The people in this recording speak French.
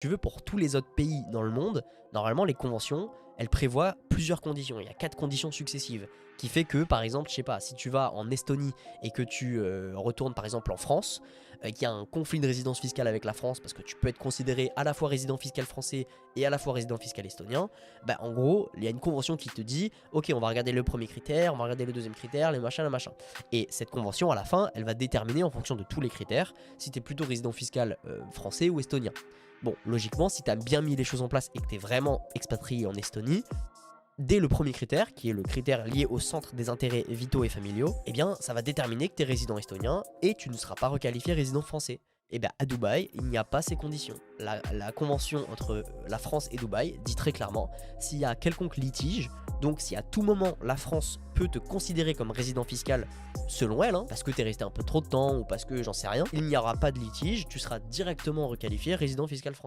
tu veux, pour tous les autres pays dans le monde, normalement, les conventions, elles prévoient plusieurs conditions. Il y a 4 conditions successives. Qui fait que, par exemple, je sais pas, si tu vas en Estonie et que tu retournes, par exemple, en France, qu'il y a un conflit de résidence fiscale avec la France, parce que tu peux être considéré à la fois résident fiscal français et à la fois résident fiscal estonien, bah, en gros, il y a une convention qui te dit, ok, on va regarder le premier critère, on va regarder le deuxième critère, les machins, les machins. Et cette convention, à la fin, elle va déterminer, en fonction de tous les critères, si tu es plutôt résident fiscal français ou estonien. Bon, logiquement, si tu as bien mis les choses en place et que tu es vraiment expatrié en Estonie, dès le premier critère, qui est le critère lié au centre des intérêts vitaux et familiaux, eh bien, ça va déterminer que tu es résident estonien et tu ne seras pas requalifié résident français. Et bien, à Dubaï, il n'y a pas ces conditions. La convention entre la France et Dubaï dit très clairement, s'il y a quelconque litige, donc si à tout moment la France peut te considérer comme résident fiscal selon elle, parce que tu es resté un peu trop de temps ou parce que j'en sais rien, il n'y aura pas de litige, tu seras directement requalifié résident fiscal français.